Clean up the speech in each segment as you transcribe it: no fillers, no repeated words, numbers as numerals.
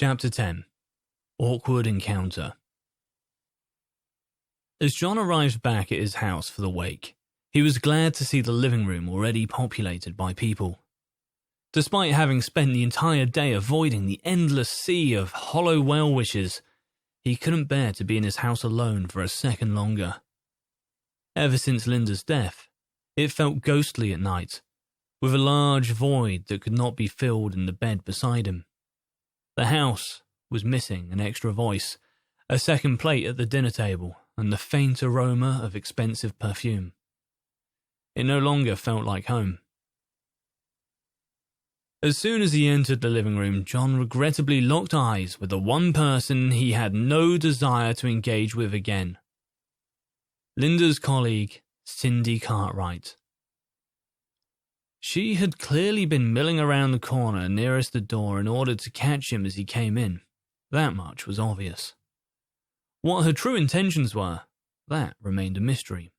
Chapter 10. Awkward Encounter. As John arrived back at his house for the wake, he was glad to see the living room already populated by people. Despite having spent the entire day avoiding the endless sea of hollow well wishes, he couldn't bear to be in his house alone for a second longer. Ever since Linda's death, it felt ghostly at night, with a large void that could not be filled in the bed beside him. The house was missing an extra voice, a second plate at the dinner table, and the faint aroma of expensive perfume. It no longer felt like home. As soon as he entered the living room, John regrettably locked eyes with the one person he had no desire to engage with again. Linda's colleague, Cindy Cartwright. She had clearly been milling around the corner nearest the door in order to catch him as he came in. That much was obvious. What her true intentions were, that remained a mystery.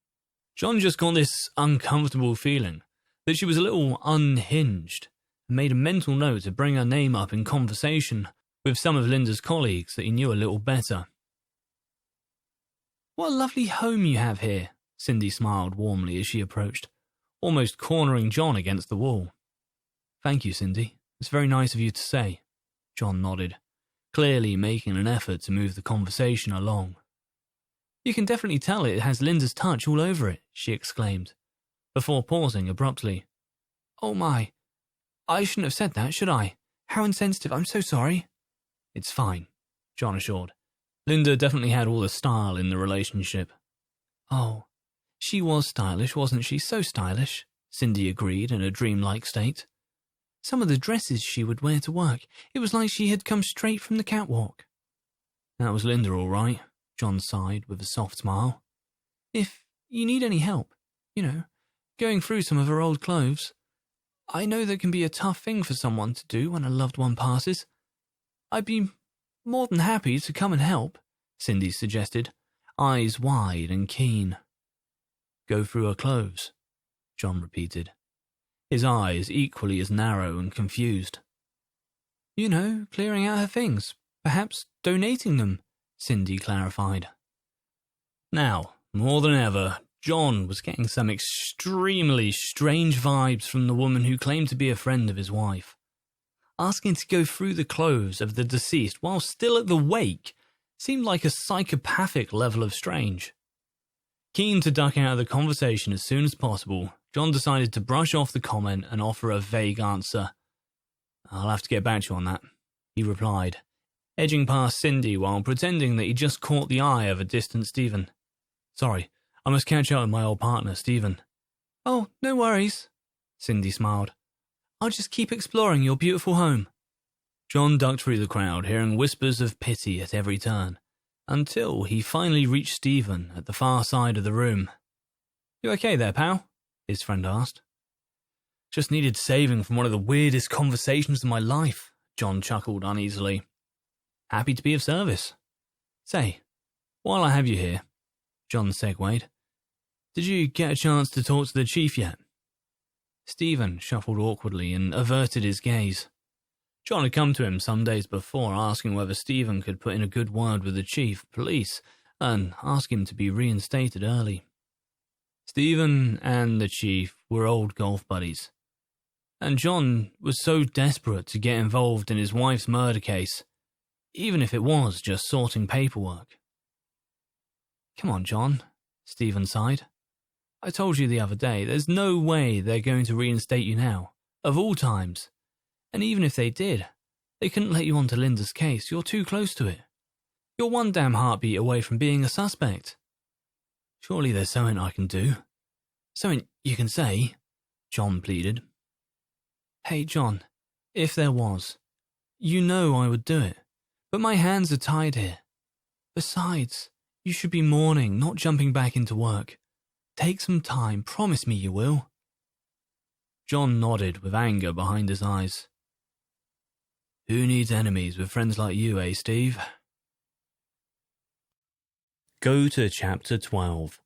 John just got this uncomfortable feeling that she was a little unhinged and made a mental note to bring her name up in conversation with some of Linda's colleagues that he knew a little better. "What a lovely home you have here," Cindy smiled warmly as she approached, almost cornering John against the wall. "Thank you, Cindy. It's very nice of you to say," John nodded, clearly making an effort to move the conversation along. "You can definitely tell it has Linda's touch all over it," she exclaimed, before pausing abruptly. "Oh my, I shouldn't have said that, should I? How insensitive, I'm so sorry." "It's fine," John assured. Linda definitely had all the style in the relationship. "Oh, she was stylish, wasn't she? So stylish," Cindy agreed in a dreamlike state. "Some of the dresses she would wear to work, it was like she had come straight from the catwalk." "That was Linda, all right," John sighed with a soft smile. "If you need any help, going through some of her old clothes, I know that can be a tough thing for someone to do when a loved one passes. I'd be more than happy to come and help," Cindy suggested, eyes wide and keen. "Go through her clothes," John repeated, his eyes equally as narrow and confused. Clearing out her things, perhaps donating them," Cindy clarified. Now, more than ever, John was getting some extremely strange vibes from the woman who claimed to be a friend of his wife. Asking to go through the clothes of the deceased while still at the wake seemed like a psychopathic level of strange. Keen to duck out of the conversation as soon as possible, John decided to brush off the comment and offer a vague answer. "I'll have to get back to you on that," he replied, edging past Cindy while pretending that he just caught the eye of a distant Stephen. "Sorry, I must catch up with my old partner, Stephen." "Oh, no worries," Cindy smiled. "I'll just keep exploring your beautiful home." John ducked through the crowd, hearing whispers of pity at every turn, until he finally reached Stephen at the far side of the room. "You okay there, pal?" his friend asked. "Just needed saving from one of the weirdest conversations of my life," John chuckled uneasily. "Happy to be of service. Say, while I have you here," John segued, "did you get a chance to talk to the chief yet?" Stephen shuffled awkwardly and averted his gaze. John had come to him some days before asking whether Stephen could put in a good word with the chief of police and ask him to be reinstated early. Stephen and the chief were old golf buddies, and John was so desperate to get involved in his wife's murder case, even if it was just sorting paperwork. "Come on, John," Stephen sighed. "I told you the other day, there's no way they're going to reinstate you now, of all times. And even if they did, they couldn't let you onto Linda's case. You're too close to it. You're one damn heartbeat away from being a suspect." "Surely there's something I can do. Something you can say," John pleaded. "Hey, John, if there was, I would do it. But my hands are tied here. Besides, you should be mourning, not jumping back into work. Take some time, promise me you will." John nodded with anger behind his eyes. "Who needs enemies with friends like you, Steve?" Go to Chapter 12.